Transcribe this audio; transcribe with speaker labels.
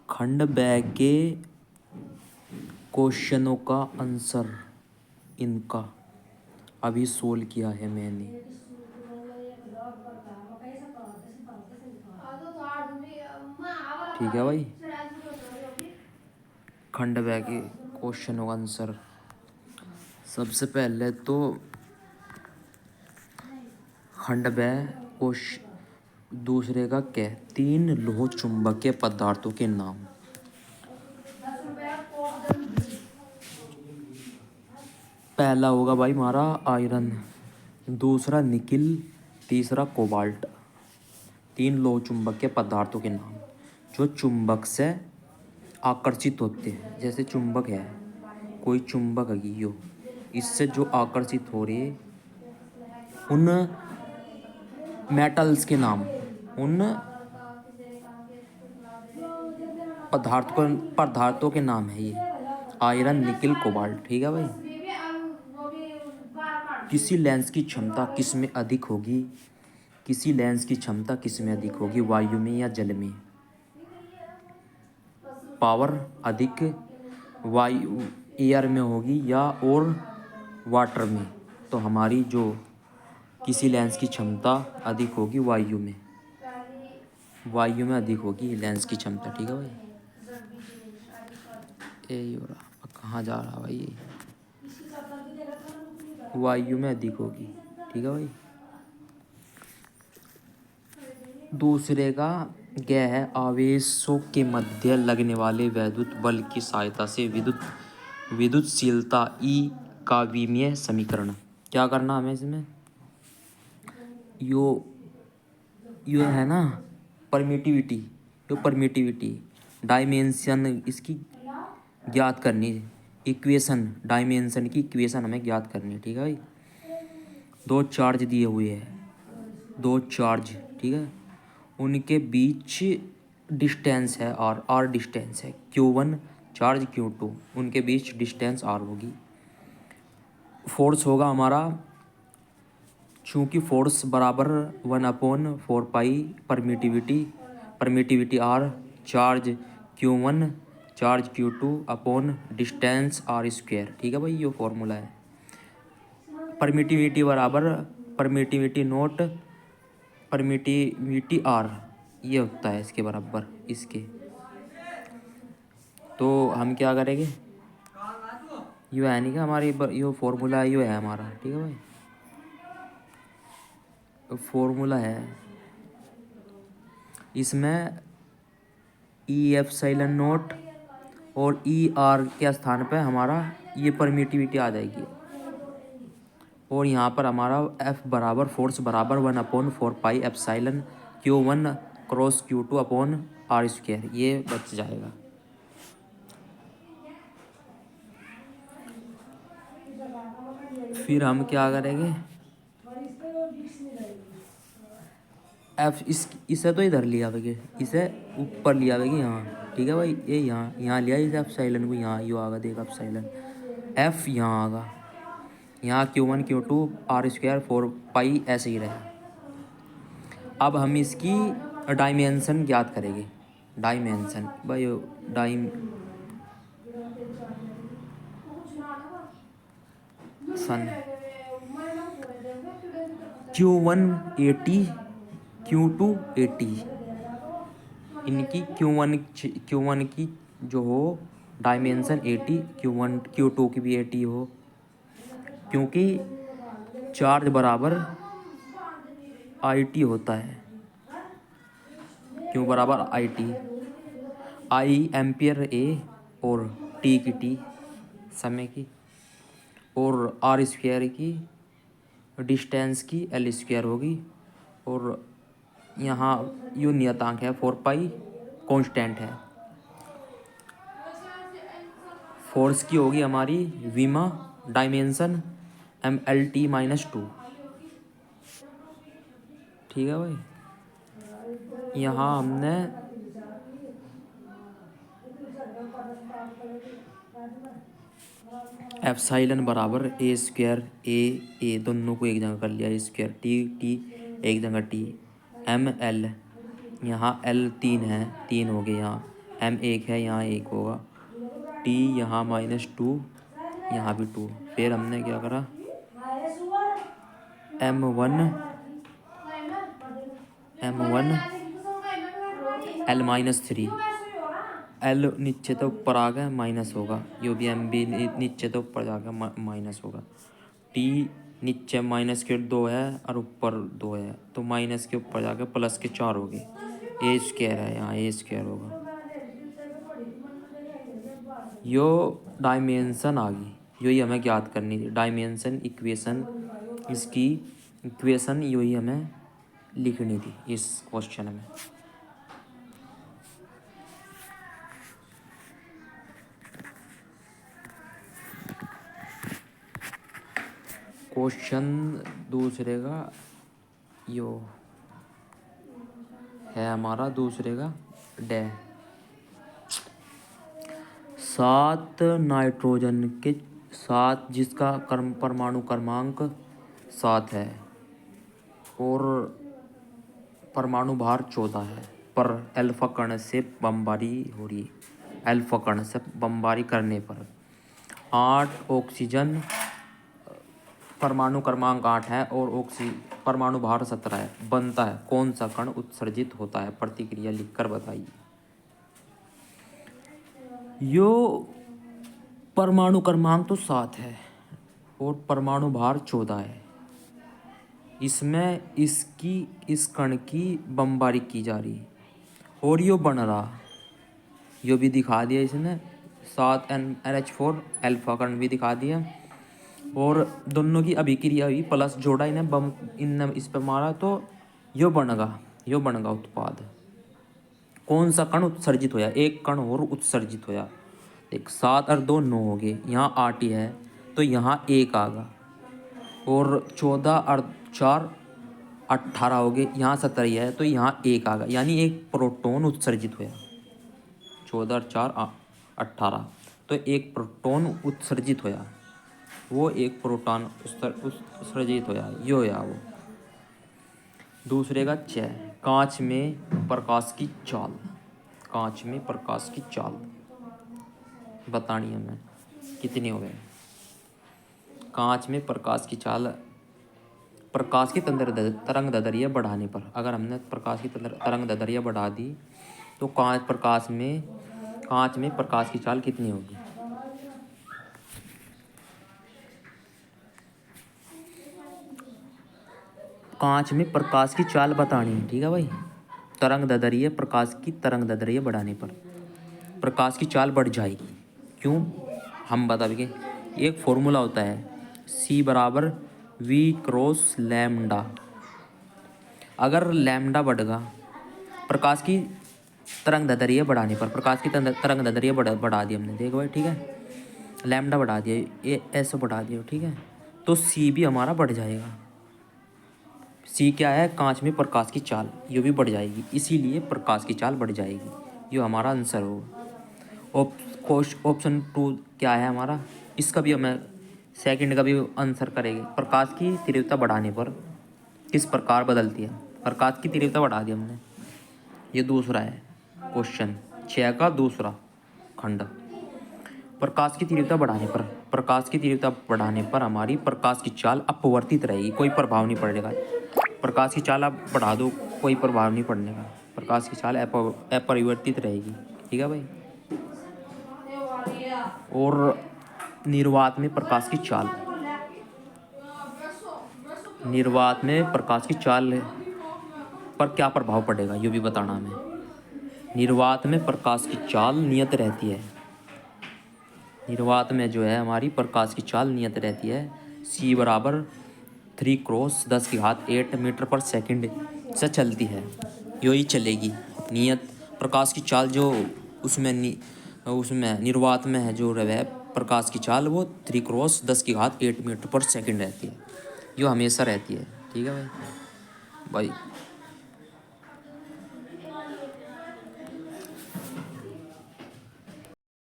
Speaker 1: खंड ब के क्वेश्चनों का आंसर इनका अभी सोल्व किया है मैंने। ठीक है भाई। खंड ब के क्वेश्चनों का आंसर सबसे पहले तो खंड ब क्वेश्चन दूसरे का क्या, तीन लोह चुंबकीय पदार्थों के नाम। पहला होगा भाई हमारा आयरन, दूसरा निकिल, तीसरा कोबाल्ट। तीन लोह चुंबकीय पदार्थों के नाम जो चुंबक से आकर्षित होते हैं। जैसे चुंबक है, कोई चुंबक है यो, इससे जो आकर्षित हो रही है उन मेटल्स के नाम, उन पदार्थों के नाम है ये आयरन, निकिल, कोबाल्ट। ठीक है भाई। किसी लेंस की क्षमता किस में अधिक होगी, किसी लेंस की क्षमता किस में अधिक होगी, वायु में या जल में। पावर अधिक वायु एयर में होगी या और वाटर में। तो हमारी जो किसी लेंस की क्षमता अधिक होगी वायु में, वायु में अधिक होगी लेंस की क्षमता। ठीक है भाई। यही हो रहा, कहाँ जा रहा भाई ये, वायु में अधिक होगी। ठीक है भाई। दूसरे का क्या है, आवेशों के मध्य लगने वाले वैद्युत बल की सहायता से विद्युतशीलता ई का विमीय समीकरण। क्या करना हमें इसमें, यो है ना परमिटिविटी, यो परमिटिविटी डायमेंशन इसकी ज्ञात करनी है। इक्वेशन, डायमेंशन की इक्वेशन हमें ज्ञात करनी है। ठीक है भाई। दो चार्ज दिए हुए हैं, दो चार्ज, ठीक है, उनके बीच डिस्टेंस है आर डिस्टेंस है, Q1 चार्ज Q2, उनके बीच डिस्टेंस आर होगी। फोर्स होगा हमारा, चूँकि फोर्स बराबर 1/4 pi permittivity R, charge Q1 charge Q2 upon distance R square. ठीक है भाई, ये फॉर्मूला है। परमिटिविटी बराबर परमिटिविटी नोट परमिटिविटी आर, ये होता है इसके बराबर इसके। तो हम क्या करेंगे, यो है नहीं कि हमारी यो फॉर्मूला यो है हमारा। ठीक है भाई, फॉर्मूला है इसमें ई एप्सिलॉन नोट और ई आर के स्थान पे हमारा ये परमिटिविटी आ जाएगी। और यहाँ पर हमारा एफ बराबर फोर्स बराबर 1/4 pi epsilon Q1 cross Q2 upon r square, ये बच जाएगा। फिर हम क्या करेंगे, एफ इसे तो इधर लिया आवेगी, इसे ऊपर लिया आवेगी यहाँ। ठीक है भाई, ये यहाँ लिया इसे एप्सिलॉन को, यहाँ यो आगा देगा एप्सिलॉन, एफ यहाँ आगा, यहाँ Q1 Q2 आर स्क्वायर 4 पाई ऐसे ही रहे। अब हम इसकी डायमेंशन ज्ञात करेंगे। डायमेंशन भाई सन Q1 80 Q2 80, इनकी Q1 की जो हो डायमेंशन 80, Q2 की भी 80 हो, क्योंकि चार्ज बराबर IT होता है। क्यों बराबर IT, आई एम्पियर ए और टी की टी समय की, और आर स्क्वायर की डिस्टेंस की एल स्क्वायर होगी। और यहाँ यो नियतांक है 4 पाई कांस्टेंट है। फोर्स की होगी हमारी विमा डायमेंशन MLT-2। ठीक है भाई। यहाँ हमने एप्सिलॉन बराबर ए स्क्वायर ए दोनों को एक जगह कर लिया, ए स्क्वायर टी एक जगह टी, एम एल, यहाँ एल 3 है, 3 हो गए, यहाँ एम एक है, यहाँ एक होगा, टी यहाँ -2, यहाँ भी 2। फिर हमने क्या करा, M1 L-3, एल नीचे तो ऊपर आ गया माइनस होगा, यो भी एम भी नीचे तो ऊपर जाकर माइनस होगा। टी नीचे -2 है और ऊपर 2 है, तो माइनस के ऊपर जाकर प्लस के 4 हो गए। ए स्क्वायर है, यहाँ ए स्क्वायर होगा। यो डायमेंशन आ गई, यही हमें ज्ञात करनी थी, डायमेंशन इक्वेशन, इसकी इक्वेशन यही हमें लिखनी थी इस क्वेश्चन में। क्वेश्चन दूसरे का यो है हमारा, दूसरे का डे। 7 नाइट्रोजन के 7, जिसका परमाणु क्रमांक 7 है और परमाणु भार 14 है, पर अल्फा कण से बमबारी हो रही है। अल्फा कण से बमबारी करने पर 8 ऑक्सीजन, परमाणु क्रमांक 8 है और परमाणु भार 17 है, बनता है, कौन सा कण उत्सर्जित होता है, प्रतिक्रिया लिखकर बताइए। यो परमाणु क्रमांक तो 7 है और परमाणु भार 14 है, इसमें इस कण की बमबारी की जा रही है और यो बन रहा, यो भी दिखा दिया इसने, 7 NH4 अल्फा कण भी दिखा दिया, और दोनों की अभिक्रिया हुई, प्लस जोड़ा इन्हें बम, इनने इस पर मारा, तो यो बनेगा उत्पाद। कौन सा कण उत्सर्जित होया, एक कण और उत्सर्जित होया, एक 7 और 2 9 हो गए, यहाँ 8 ही है तो यहाँ 1 आगा, और 14 और 4 18 हो गए, यहाँ 17 ही है तो यहाँ 1 आगा, यानी एक प्रोटॉन उत्सर्जित होया। 14 और 4 18, तो एक प्रोटॉन उत्सर्जित होया, वो एक प्रोटॉन उत्सर्जित होया, यो होया वो। दूसरे का 6, कांच में प्रकाश की चाल, कांच में प्रकाश की चाल बतानी है हमें, कितनी हो गए। कांच में प्रकाश की चाल, प्रकाश की तरंग दैर्ध्य बढ़ाने पर, अगर हमने प्रकाश की तरंग दैर्ध्य बढ़ा दी तो कांच में प्रकाश की चाल कितनी होगी। कांच में प्रकाश की चाल बतानी है, ठीक है भाई। तरंग दैर्ध्य, प्रकाश की तरंग दैर्ध्य बढ़ाने पर प्रकाश की चाल बढ़ जाएगी। क्यों, हम बता देंगे। एक फॉर्मूला होता है, C बराबर V क्रॉस लैम्डा। अगर लैम्डा बढ़ेगा प्रकाश की तरंग दैर्ध्य बढ़ाने पर, प्रकाश की तरंग दैर्ध्य बढ़ा दी हमने, देखो भाई, ठीक है, लैम्डा बढ़ा दिया, ये ऐसे बढ़ा दिया, ठीक है, तो C भी हमारा बढ़ जाएगा। C क्या है, कांच में प्रकाश की चाल, ये भी बढ़ जाएगी, इसीलिए प्रकाश की चाल बढ़ जाएगी, ये हमारा आंसर होगा। ऑप्शन 2 क्या है हमारा, इसका भी हमें सेकंड का भी आंसर करेंगे। प्रकाश की तीव्रता बढ़ाने पर किस प्रकार बदलती है, प्रकाश की तीव्रता बढ़ा दी हमने, ये दूसरा है क्वेश्चन 6 का दूसरा खंड। प्रकाश की तीव्रता बढ़ाने पर हमारी प्रकाश की चाल अपवर्तित रहेगी, कोई प्रभाव नहीं पड़ेगा। प्रकाश की चाल आप बढ़ा दो, कोई प्रभाव नहीं पड़ने का, प्रकाश की चाल अपरिवर्तित रहेगी, ठीक है भाई। और निर्वात में प्रकाश की चाल, निर्वात में प्रकाश की चाल पर क्या प्रभाव पड़ेगा, ये भी बताना हमें। निर्वात में प्रकाश की चाल नियत रहती है, निर्वात में जो है हमारी प्रकाश की चाल नियत रहती है, C बराबर 3 क्रॉस 10⁸ मीटर पर सेकंड से चलती है, यही चलेगी। नियत प्रकाश की चाल जो उसमें निर्वात में है, जो है प्रकाश की चाल, वो 3 क्रॉस 10⁸ मीटर पर सेकंड रहती है, जो हमेशा रहती है, ठीक है भाई।